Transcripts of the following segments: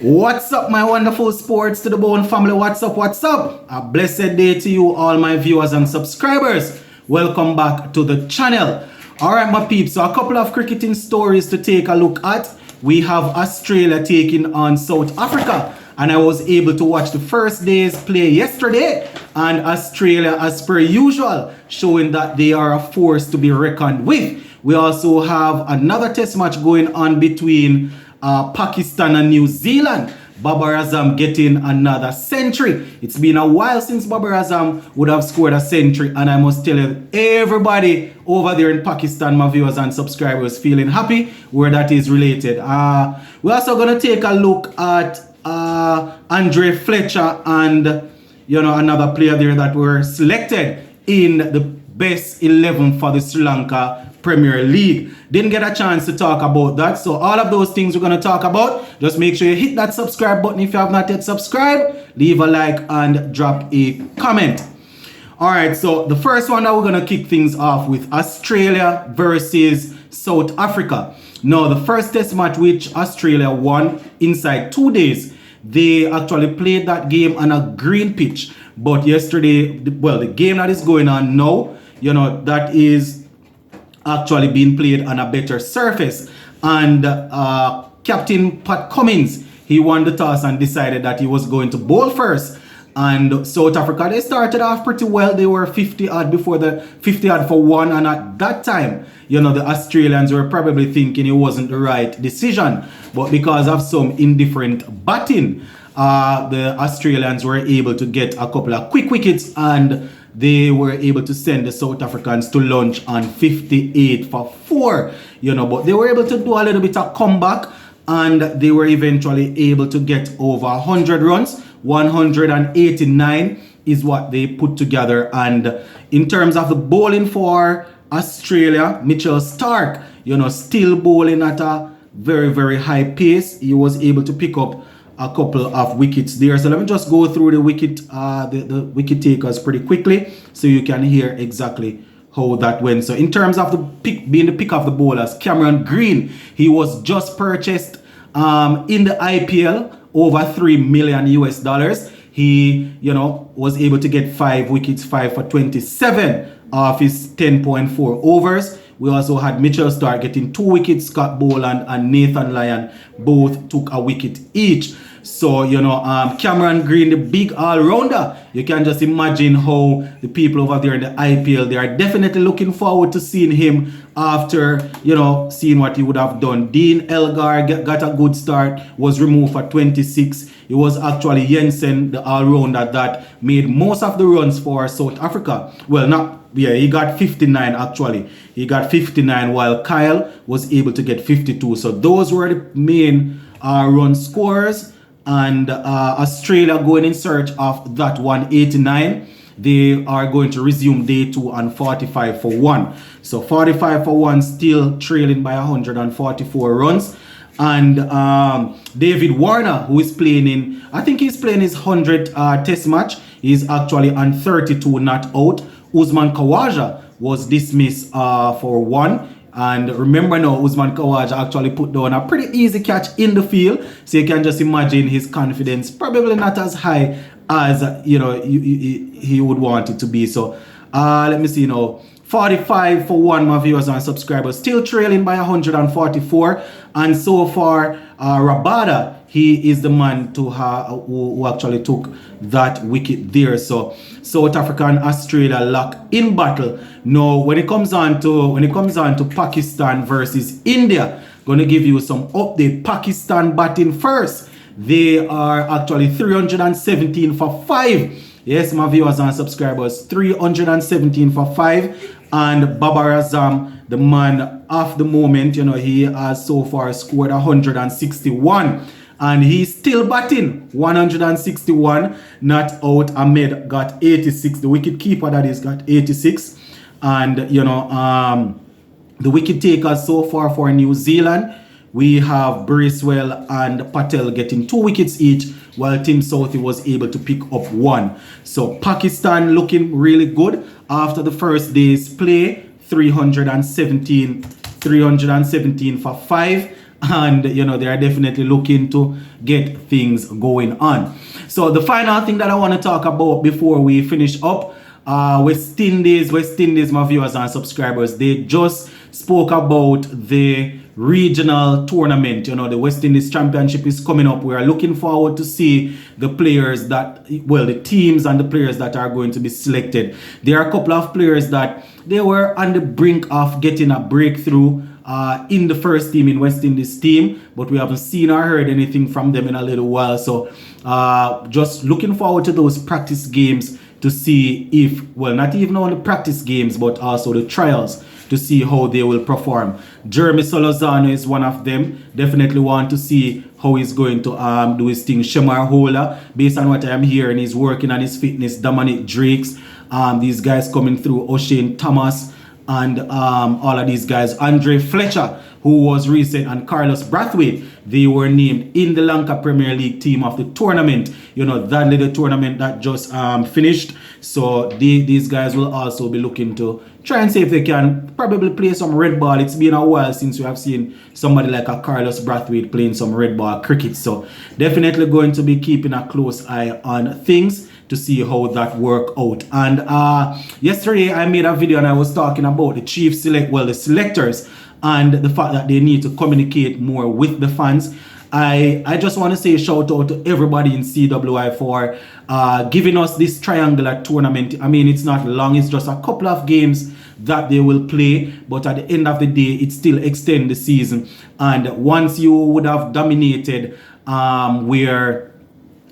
What's up, my wonderful Sports to the Bone family? What's up? What's up? A blessed day to you, all my viewers and subscribers. Welcome back to the channel. All right, my peeps. So a couple of cricketing stories to take a look at. We have Australia taking on South Africa, and I was able to watch the first day's play yesterday, and Australia, as per usual, showing that they are a force to be reckoned with. We also have another test match going on between Pakistan and New Zealand. Babar Azam getting another century. It's been a while since Babar Azam would have scored a century, and I must tell you, everybody over there in Pakistan, my viewers and subscribers, feeling happy where that is related. We're also going to take a look at Andre Fletcher and another player there that were selected in the best 11 for the Sri Lanka Premier League. Didn't get a chance to talk about that, so all of those things we're going to talk about. Just make sure you hit that subscribe button if you have not yet subscribed, leave a like and drop a comment. All right, so the first one that we're going to kick things off with, Australia versus South Africa. Now, the first test match which Australia won inside 2 days, they actually played that game on a green pitch. But yesterday, the game that is going on now, that is actually being played on a better surface. And Captain Pat Cummins, he won the toss and decided that he was going to bowl first. And South Africa, they started off pretty well. They were 50 odd before the 50 odd for one, and at that time, the Australians were probably thinking it wasn't the right decision. But because of some indifferent batting, the Australians were able to get a couple of quick wickets, and they were able to send the South Africans to lunch on 58 for 4. But they were able to do a little bit of comeback, and they were eventually able to get over 100 runs. 189 is what they put together. And in terms of the bowling for Australia, Mitchell Starc, still bowling at a very, very high pace. He was able to pick up a couple of wickets there. So let me just go through the wicket takers pretty quickly so you can hear exactly how that went. So in terms of being the pick of the bowlers, Cameron Green, he was just purchased in the IPL over $3 million US. He, was able to get 5 wickets, 5 for 27 of his 10.4 overs. We also had Mitchell Starc getting 2 wickets. Scott Boland and Nathan Lyon both took a wicket each. So, Cameron Green, the big all-rounder, you can just imagine how the people over there in the IPL, they are definitely looking forward to seeing him after, seeing what he would have done. Dean Elgar got a good start, was removed for 26. It was actually Jensen, the all-rounder, that made most of the runs for South Africa. Well, he got 59 actually. He got 59 while Kyle was able to get 52. So those were the main run scorers. And Australia going in search of that 189. They are going to resume day 2 on 45 for 1. So 45 for 1, still trailing by 144 runs. And David Warner, who is playing I think he's playing his 100th test match. He's actually on 32 not out. Usman Khawaja was dismissed for 1. And remember now, Usman Khawaja actually put down a pretty easy catch in the field. So you can just imagine his confidence probably not as high as he would want it to be. So let me see now. 45 for 1, my viewers and subscribers, still trailing by 144. And so far, Rabada, he is the man who actually took that wicket there. So South Africa and Australia lock in battle. Now, when it comes on to Pakistan versus India, gonna give you some update. Pakistan batting first. They are actually 317 for 5. Yes, my viewers and subscribers, 317 for 5. And Babar Azam, the man of the moment, he has so far scored 161. And he's still batting 161, not out. Ahmed got 86. The wicket keeper, that is, got 86. And, the wicket takers so far for New Zealand, we have Bracewell and Patel getting 2 wickets each, while Tim Southee was able to pick up 1. So Pakistan looking really good after the first day's play, 317 for 5. and they are definitely looking to get things going on. So the final thing that I want to talk about before we finish up, West Indies, my viewers and subscribers, they just spoke about the regional tournament. The West Indies Championship is coming up. We are looking forward to see the players the teams and the players that are going to be selected. There are a couple of players that they were on the brink of getting a breakthrough in the first team, in West Indies team, but we haven't seen or heard anything from them in a little while. So just looking forward to those practice games to see if, not even only practice games, but also the trials to see how they will perform. Jeremy Solozano is one of them. Definitely want to see how he's going to do his thing. Shemar Hola, based on what I'm hearing, he's working on his fitness. Dominic Drakes, these guys coming through. O'Shane Thomas, and all of these guys. Andre Fletcher, who was recent, and Carlos Brathwaite, they were named in the Lanka Premier League team of the tournament. That little tournament that just finished. So these guys will also be looking to try and see if they can probably play some red ball. It's been a while since we have seen somebody like a Carlos Brathwaite playing some red ball cricket. So definitely going to be keeping a close eye on things to see how that work out. And yesterday I made a video and I was talking about the the selectors, and the fact that they need to communicate more with the fans. I just want to say shout out to everybody in CWI for giving us this triangular tournament. I mean, it's not long, it's just a couple of games that they will play, but at the end of the day, it still extends the season. And once you would have dominated where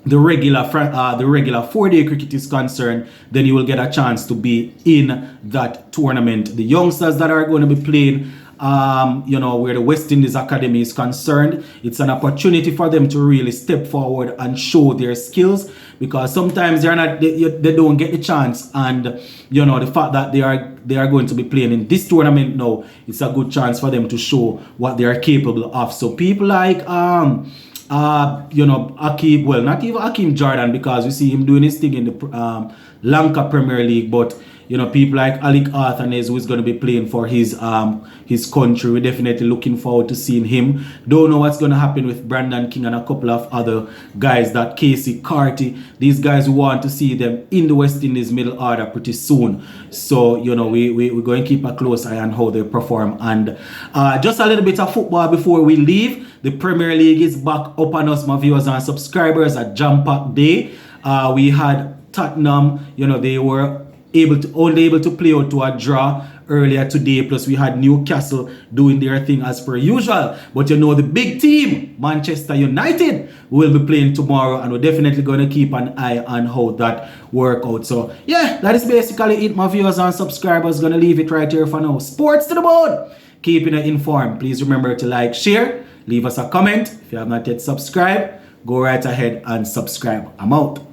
the regular 4-day cricket is concerned, then you will get a chance to be in that tournament. The youngsters that are going to be playing where the West Indies Academy is concerned, it's an opportunity for them to really step forward and show their skills, because sometimes they don't get the chance. And the fact that they are going to be playing in this tournament now, it's a good chance for them to show what they are capable of. So people like Akeem, not even Akeem Jordan, because we see him doing his thing in the Lanka Premier League, but people like Alec Arthanez, who is going to be playing for his country. We're definitely looking forward to seeing him. Don't know what's going to happen with Brandon King and a couple of other guys, that Casey Carty. These guys, we want to see them in the West Indies middle order pretty soon. So we're going to keep a close eye on how they perform. And just a little bit of football before we leave. The Premier League is back up on us, my viewers and subscribers, at jam-packed day. We had Tottenham, they were only able to play out to a draw earlier today. Plus we had Newcastle doing their thing as per usual. But the big team, Manchester United, will be playing tomorrow, and we're definitely going to keep an eye on how that work out. So yeah, that is basically it, my viewers and subscribers. Gonna leave it right here for now. Sports to the board, keeping you informed. Please remember to like, share, leave us a comment. If you have not yet subscribed, go right ahead and subscribe. I'm out.